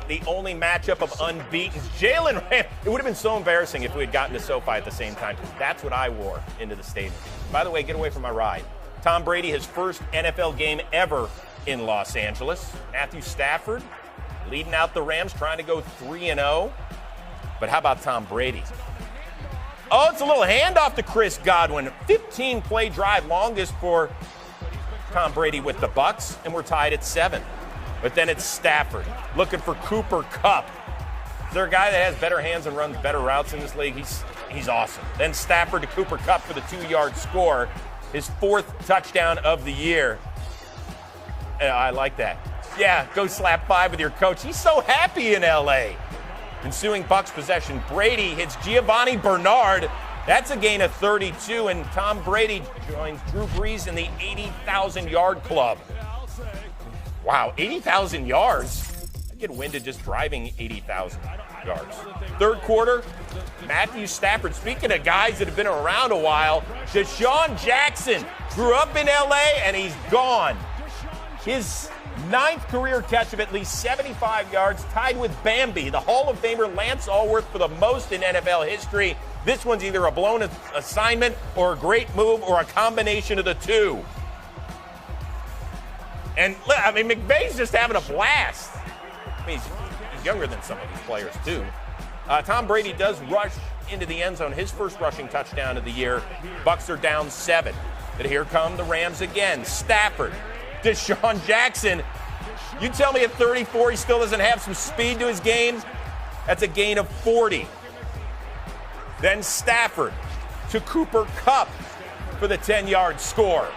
the only matchup of unbeaten. Jalen Ramsey. It would have been so embarrassing if we had gotten to SoFi at the same time. That's what I wore into the stadium. By the way, get away from my ride. Tom Brady, his first NFL game ever in Los Angeles. Matthew Stafford leading out the Rams, trying to go 3-0. But how about Tom Brady? Oh, it's a little handoff to Chris Godwin. 15-play drive, longest for Tom Brady with the Bucs, and we're tied at 7. But then it's Stafford looking for Cooper Kupp. Is there a guy that has better hands and runs better routes in this league? He's awesome. Then Stafford to Cooper Kupp for the 2-yard score, his 4th touchdown of the year. I like that. Yeah, go slap 5 with your coach. He's so happy in L.A. Ensuing Bucs possession, Brady hits Giovanni Bernard. That's a gain of 32, and Tom Brady joins Drew Brees in the 80,000-yard club. Wow, 80,000 yards? I get winded just driving 80,000 yards. Third quarter, Matthew Stafford. Speaking of guys that have been around a while, Deshaun Jackson grew up in L.A. and he's gone. His 9th career catch of at least 75 yards, tied with Bambi, the Hall of Famer Lance Allworth for the most in NFL history. This one's either a blown assignment or a great move or a combination of the two. And, I mean, McVay's just having a blast. I mean, he's younger than some of these players, too. Tom Brady does rush into the end zone, his first rushing touchdown of the year. Bucs are down 7. But here come the Rams again. Stafford, Deshaun Jackson. You tell me at 34 he still doesn't have some speed to his game? That's a gain of 40. Then Stafford to Cooper Kupp for the 10-yard score.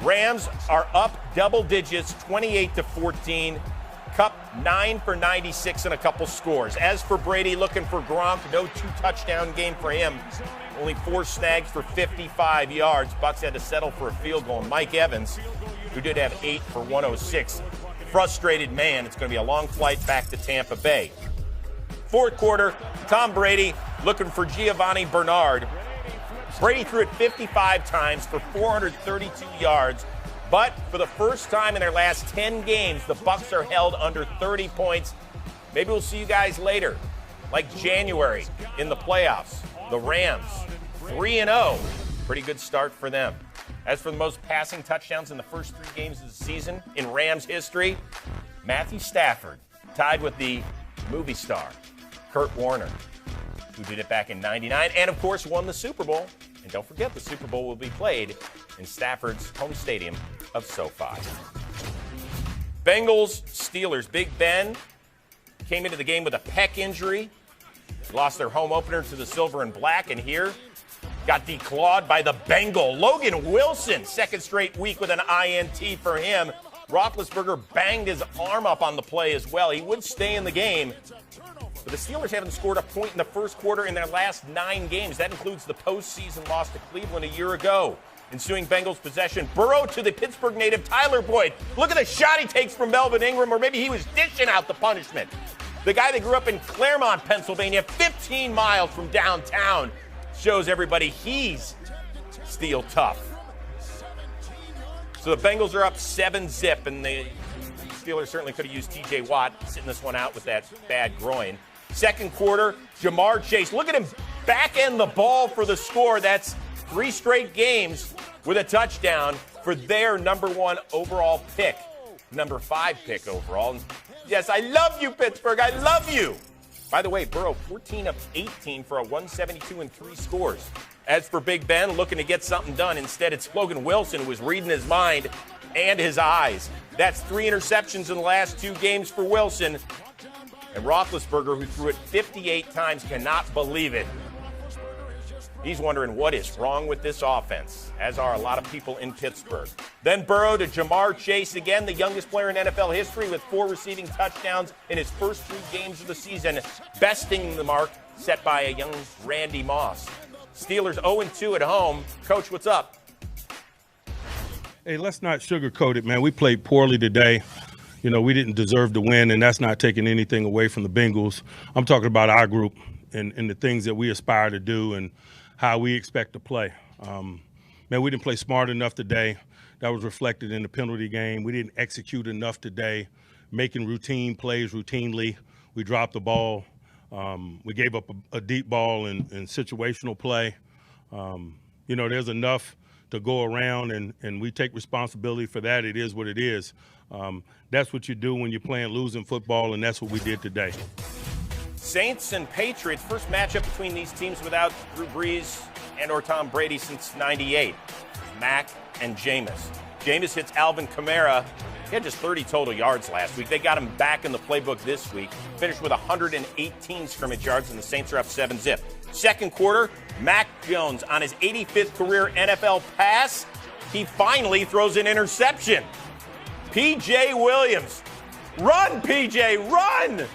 Rams are up double digits, 28-14. Kupp 9 for 96 and a couple scores. As for Brady, looking for Gronk, no 2-touchdown game for him. Only 4 snags for 55 yards. Bucs had to settle for a field goal. And Mike Evans, who did have 8 for 106. Frustrated man. It's going to be a long flight back to Tampa Bay. Fourth quarter, Tom Brady looking for Giovanni Bernard. Brady threw it 55 times for 432 yards. But for the first time in their last 10 games, the Bucs are held under 30 points. Maybe we'll see you guys later, like January in the playoffs. The Rams, 3-0. Pretty good start for them. As for the most passing touchdowns in the first 3 games of the season in Rams history, Matthew Stafford tied with the movie star, Kurt Warner, who did it back in '99 and, of course, won the Super Bowl. And don't forget, the Super Bowl will be played in Stafford's home stadium of SoFi. Bengals, Steelers. Big Ben came into the game with a pec injury. Lost their home opener to the Silver and Black, and here got declawed by the Bengal. Logan Wilson, 2nd straight week with an INT for him. Roethlisberger banged his arm up on the play as well. He would stay in the game. But the Steelers haven't scored a point in the first quarter in their last 9 games. That includes the postseason loss to Cleveland a year ago. Ensuing Bengals possession, Burrow to the Pittsburgh native Tyler Boyd. Look at the shot he takes from Melvin Ingram, or maybe he was dishing out the punishment. The guy that grew up in Claremont, Pennsylvania, 15 miles from downtown, shows everybody he's steel tough. So the Bengals are up 7-0, and the Steelers certainly could have used T.J. Watt sitting this one out with that bad groin. Second quarter, Jamar Chase. Look at him back-end the ball for the score. That's 3 straight games with a touchdown for their number 1 overall pick, number 5 pick overall. And yes, I love you, Pittsburgh. I love you. By the way, Burrow, 14 of 18 for a 172 and 3 scores. As for Big Ben, looking to get something done, instead it's Logan Wilson who was reading his mind and his eyes. That's 3 interceptions in the last 2 games for Wilson. And Roethlisberger, who threw it 58 times, cannot believe it. He's wondering what is wrong with this offense, as are a lot of people in Pittsburgh. Then Burrow to Jamar Chase again, the youngest player in NFL history with 4 receiving touchdowns in his first 3 games of the season, besting the mark set by a young Randy Moss. Steelers 0-2 at home. Coach, what's up? Hey, let's not sugarcoat it, man. We played poorly today. You know, we didn't deserve to win, and that's not taking anything away from the Bengals. I'm talking about our group and the things that we aspire to do and how we expect to play. Man, we didn't play smart enough today. That was reflected in the penalty game. We didn't execute enough today. making routine plays routinely. We dropped the ball. We gave up a deep ball in situational play. There's enough to go around, and we take responsibility for that. It is what it is. That's what you do when you're playing losing football, and that's what we did today. Saints and Patriots, first matchup between these teams without Drew Brees and or Tom Brady since '98. Mac and Jameis. Jameis hits Alvin Kamara. He had just 30 total yards last week. They got him back in the playbook this week. Finished with 118 scrimmage yards, and the Saints are up 7-zip. Second quarter, Mac Jones on his 85th career NFL pass. He finally throws an interception. P.J. Williams. Run, P.J., run!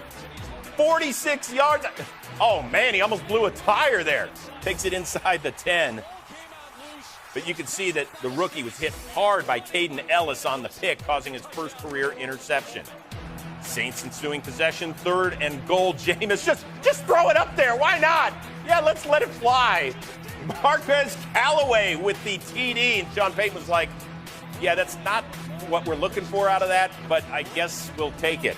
46 yards. Oh, man, he almost blew a tire there. Takes it inside the 10. But you can see that the rookie was hit hard by Caden Ellis on the pick, causing his first career interception. Saints ensuing possession, 3rd and goal. Jameis, just throw it up there. Why not? Yeah, let's let it fly. Marquez Callaway with the TD. And Sean Payton was like, yeah, that's not what we're looking for out of that, but I guess we'll take it.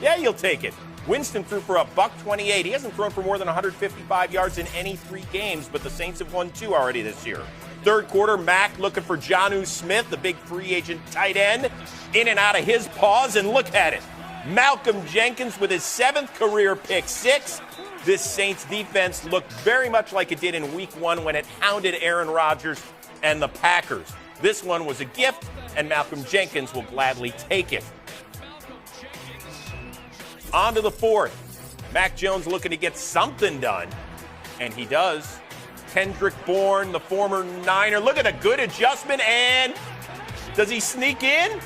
Yeah, you'll take it. Winston threw for $128. He hasn't thrown for more than 155 yards in any 3 games, but the Saints have won 2 already this year. Third quarter, Mac looking for Jonnu Smith, the big free agent tight end, in and out of his paws, and look at it. Malcolm Jenkins with his 7th career pick 6. This Saints defense looked very much like it did in week 1 when it hounded Aaron Rodgers and the Packers. This one was a gift, and Malcolm Jenkins will gladly take it. On to the 4th. Mac Jones looking to get something done, and he does. Kendrick Bourne, the former Niner. Look at a good adjustment, and does he sneak in?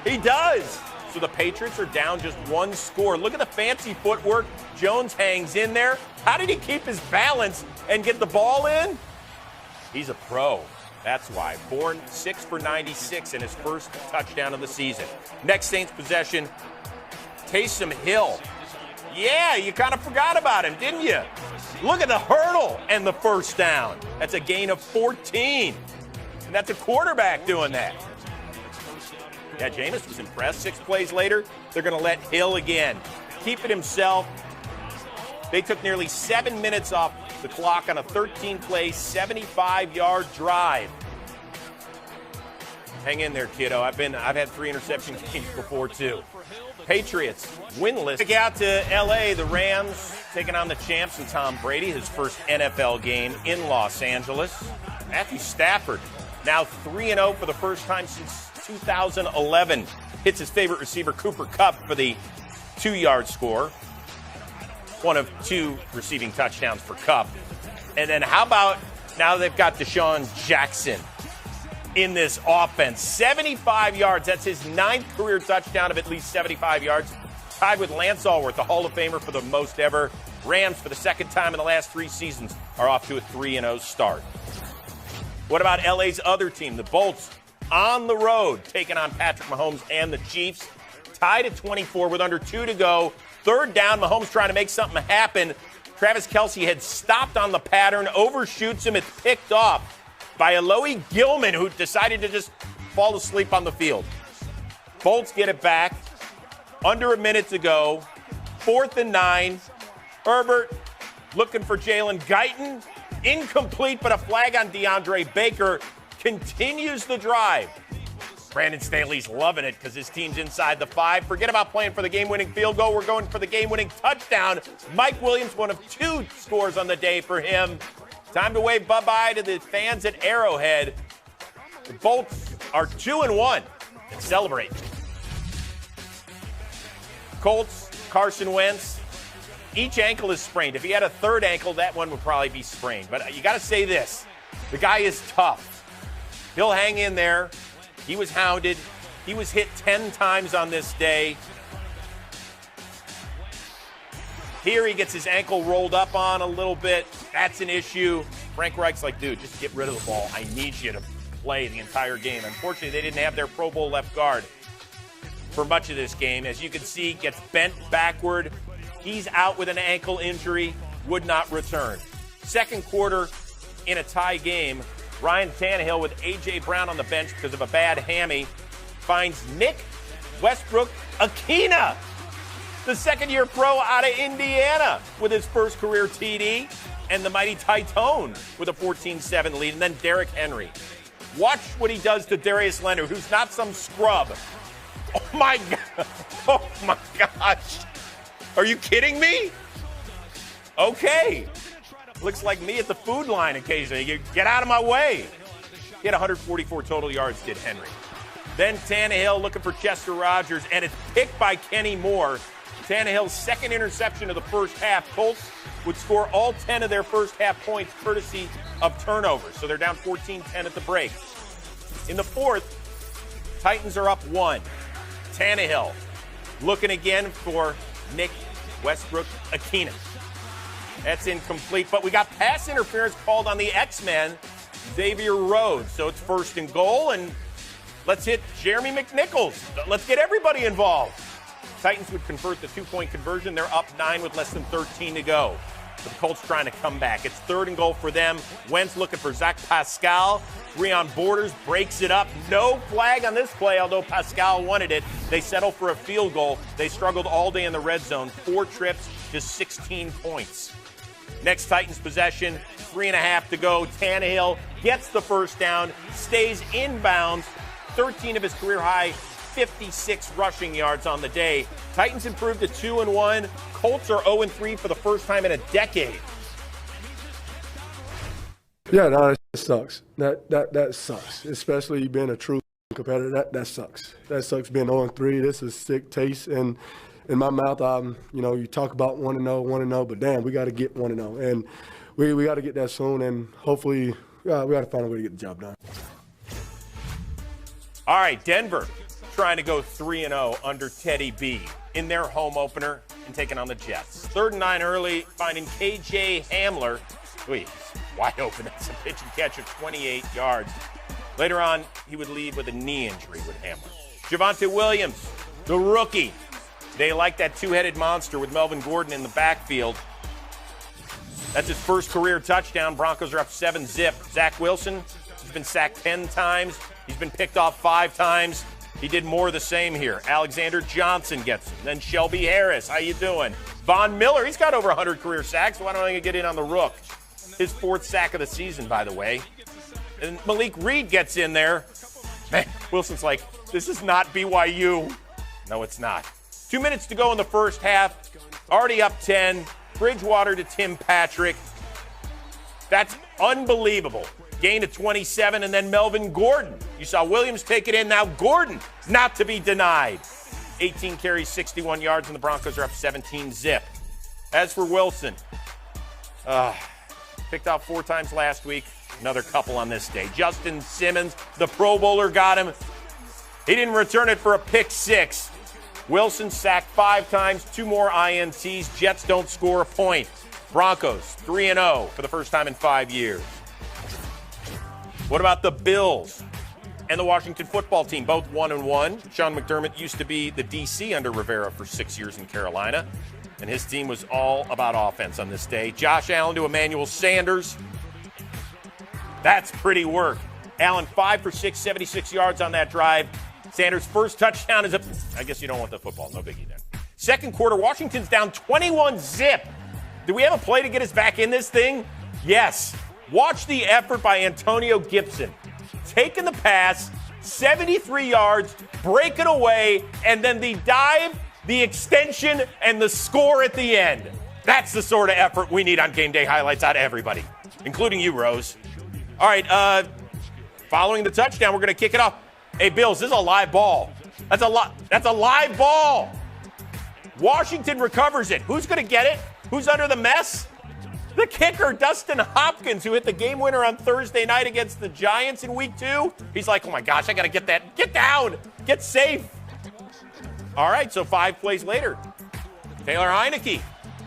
He does. So the Patriots are down just 1 score. Look at the fancy footwork. Jones hangs in there. How did he keep his balance and get the ball in? He's a pro. That's why. Bourne 6 for 96 in his first touchdown of the season. Next Saints possession, Taysom Hill. Yeah, you kind of forgot about him, didn't you? Look at the hurdle and the first down. That's a gain of 14. And that's a quarterback doing that. Yeah, Jameis was impressed. 6 plays later, they're going to let Hill again. Keep it himself. They took nearly 7 minutes off the clock on a 13-play, 75-yard drive. Hang in there, kiddo. I've had 3 interception games before, too. Patriots winless. Take out to L.A., the Rams taking on the champs and Tom Brady, his first NFL game in Los Angeles. Matthew Stafford, now 3-0 for the first time since 2011. Hits his favorite receiver, Cooper Kupp, for the 2-yard score. One of 2 receiving touchdowns for Kupp. And then how about now they've got Deshaun Jackson in this offense. 75 yards. That's his 9th career touchdown of at least 75 yards. Tied with Lance Allworth, the Hall of Famer for the most ever. Rams, for the 2nd time in the last 3 seasons, are off to a 3-0 start. What about LA's other team, the Bolts, on the road, taking on Patrick Mahomes and the Chiefs? Tied at 24 with under 2 to go. 3rd down, Mahomes trying to make something happen. Travis Kelce had stopped on the pattern, overshoots him. It's picked off by Eloy Gilman, who decided to just fall asleep on the field. Bolts get it back. Under a minute to go. 4th and 9. Herbert looking for Jalen Guyton. Incomplete, but a flag on DeAndre Baker continues the drive. Brandon Staley's loving it because his team's inside the 5. Forget about playing for the game-winning field goal. We're going for the game-winning touchdown. Mike Williams, one of 2 scores on the day for him. Time to wave bye-bye to the fans at Arrowhead. The Bolts are 2-1 and celebrate. Colts, Carson Wentz, each ankle is sprained. If he had a 3rd ankle, that one would probably be sprained. But you got to say this. The guy is tough. He'll hang in there. He was hounded. He was hit 10 times on this day. Here he gets his ankle rolled up on a little bit. That's an issue. Frank Reich's like, dude, just get rid of the ball. I need you to play the entire game. Unfortunately, they didn't have their Pro Bowl left guard for much of this game. As you can see, gets bent backward. He's out with an ankle injury, would not return. Second quarter in a tie game, Ryan Tannehill with A.J. Brown on the bench because of a bad hammy finds Nick Westbrook Akina, the second-year pro out of Indiana with his first career TD, and the mighty Titone with a 14-7 lead, and then Derrick Henry. Watch what he does to Darius Leonard, who's not some scrub. Oh, my God. Oh, my gosh. Are you kidding me? Okay. Looks like me at the food line occasionally. You get out of my way. He had 144 total yards, did Henry. Then Tannehill looking for Chester Rogers, and it's picked by Kenny Moore. Tannehill's second interception of the first half. Colts would score all 10 of their first half points courtesy of turnovers. So they're down 14-10 at the break. In the fourth, Titans are up 1. Tannehill looking again for Nick Westbrook Akina. That's incomplete, but we got pass interference called on the X-Men, Xavier Rhodes. So it's 1st and goal, and let's hit Jeremy McNichols. Let's get everybody involved. Titans would convert the 2-point conversion. They're up 9 with less than 13 to go. But the Colts trying to come back. It's 3rd and goal for them. Wentz looking for Zach Pascal. 3 on Borders, breaks it up. No flag on this play, although Pascal wanted it. They settle for a field goal. They struggled all day in the red zone. 4 trips, just 16 points. Next Titans possession, 3.5 to go. Tannehill gets the first down, stays inbounds. 13 of his career high 56 rushing yards on the day. Titans improved to 2-1. Colts are 0-3 for the first time in a decade. Yeah, no, that sucks. That sucks, especially being a true competitor. That sucks. That sucks being 0-3. This is sick taste in my mouth. You talk about 1-0, but damn, we got to get 1-0, and we got to get that soon. And hopefully, we got to find a way to get the job done. All right, Denver trying to go 3-0 under Teddy B in their home opener and taking on the Jets. 3rd and 9 early, finding K.J. Hamler. Wait, wide open. That's a pitch and catch of 28 yards. Later on, he would leave with a knee injury with Hamler. Javonte Williams, the rookie. They like that two-headed monster with Melvin Gordon in the backfield. That's his first career touchdown. Broncos are up 7-0. Zach Wilson has been sacked 10 times. He's been picked off 5 times. He did more of the same here. Alexander Johnson gets him. Then Shelby Harris. How you doing? Von Miller, he's got over 100 career sacks. Why don't I get in on the rook? His 4th sack of the season, by the way. And Malik Reed gets in there. Man, Wilson's like, this is not BYU. No, it's not. 2 minutes to go in the first half. Already up 10. Bridgewater to Tim Patrick. That's unbelievable. Gain to 27, and then Melvin Gordon. You saw Williams take it in. Now Gordon, not to be denied. 18 carries, 61 yards, and the Broncos are up 17-0. As for Wilson, picked out 4 times last week. Another couple on this day. Justin Simmons, the Pro Bowler, got him. He didn't return it for a pick 6. Wilson sacked 5 times, 2 more INTs. Jets don't score a point. Broncos 3-0 for the first time in 5 years. What about the Bills and the Washington football team? Both 1-1. Sean McDermott used to be the DC under Rivera for 6 years in Carolina, and his team was all about offense on this day. Josh Allen to Emmanuel Sanders. That's pretty work. Allen 5 for 6, 76 yards on that drive. Sanders' first touchdown is I guess you don't want the football. No biggie there. Second quarter, Washington's down 21-0. Do we have a play to get us back in this thing? Yes. Watch the effort by Antonio Gibson. Taking the pass, 73 yards, break it away, and then the dive, the extension, and the score at the end. That's the sort of effort we need on game day highlights out of everybody, including you, Rose. All right, following the touchdown, we're going to kick it off. Hey, Bills, this is a live ball. That's a live ball. Washington recovers it. Who's going to get it? Who's under the mess? The kicker, Dustin Hopkins, who hit the game winner on Thursday night against the Giants in week 2. He's like, oh my gosh, I got to get that. Get down. Get safe. All right, so 5 plays later. Taylor Heineke.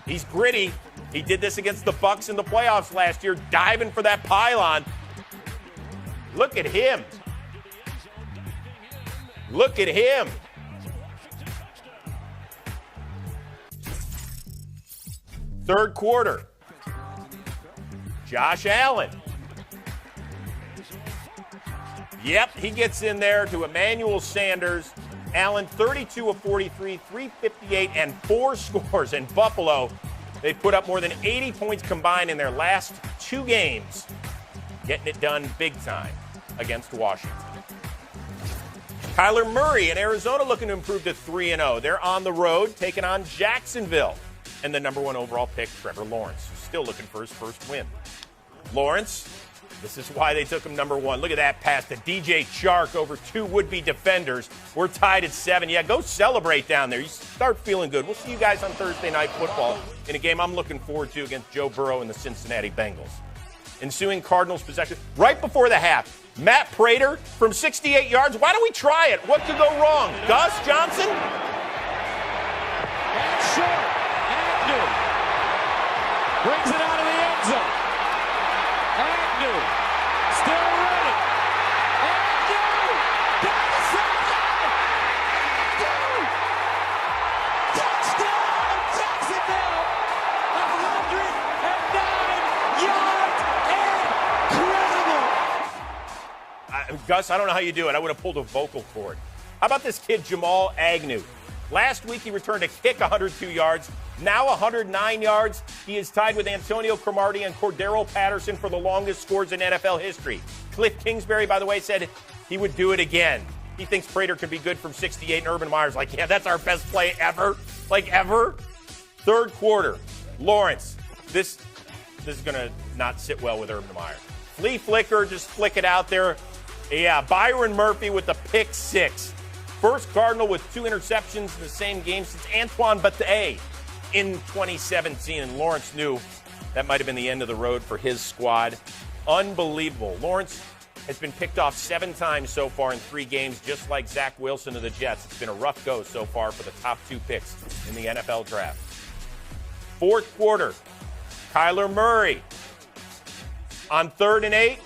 He's gritty. He did this against the Bucs in the playoffs last year, diving for that pylon. Look at him. Look at him. Third quarter. Josh Allen. Yep, he gets in there to Emmanuel Sanders. Allen, 32 of 43, 358, and 4 scores. And Buffalo, they put up more than 80 points combined in their last 2 games, getting it done big time against Washington. Kyler Murray in Arizona looking to improve to 3-0. They're on the road taking on Jacksonville. And the number 1 overall pick, Trevor Lawrence, who's still looking for his first win. Lawrence, this is why they took him number 1. Look at that pass to DJ Chark over 2 would-be defenders. We're tied at 7. Yeah, go celebrate down there. You start feeling good. We'll see you guys on Thursday Night Football in a game I'm looking forward to against Joe Burrow and the Cincinnati Bengals. Ensuing Cardinals possession right before the half. Matt Prater from 68 yards. Why don't we try it? What could go wrong? Gus Johnson? And short. Agnew brings it out of the end zone. Agnew still running. Agnew down the sideline. Agnew. Touchdown, Jacksonville. 109 yards. Incredible. Gus, I don't know how you do it. I would have pulled a vocal cord. How about this kid, Jamal Agnew? Last week, he returned a kick 102 yards. Now 109 yards. He is tied with Antonio Cromartie and Cordero Patterson for the longest scores in NFL history. Cliff Kingsbury, by the way, said he would do it again. He thinks Prater could be good from 68, and Urban Meyer's like, yeah, that's our best play ever. Like, ever. Third quarter. Lawrence. This is going to not sit well with Urban Meyer. Flea flicker, just flick it out there. Yeah, Byron Murphy with the pick 6. First Cardinal with 2 interceptions in the same game since Antoine Bethea in 2017. And Lawrence knew that might have been the end of the road for his squad. Unbelievable. Lawrence has been picked off 7 times so far in 3 games, just like Zach Wilson of the Jets. It's been a rough go so far for the top 2 picks in the NFL draft. Fourth quarter, Kyler Murray on 3rd and 8.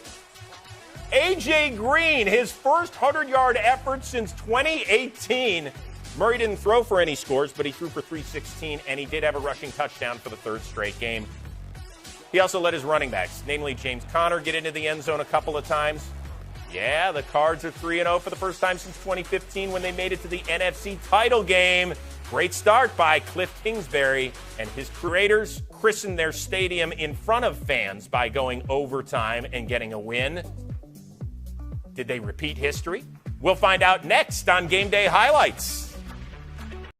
A.J. Green, his first 100-yard effort since 2018. Murray didn't throw for any scores, but he threw for 316, and he did have a rushing touchdown for the 3rd straight game. He also let his running backs, namely James Conner, get into the end zone a couple of times. Yeah, the Cards are 3-0 for the first time since 2015 when they made it to the NFC title game. Great start by Cliff Kingsbury, and his Raiders christened their stadium in front of fans by going overtime and getting a win. Did they repeat history? We'll find out next on Game Day Highlights.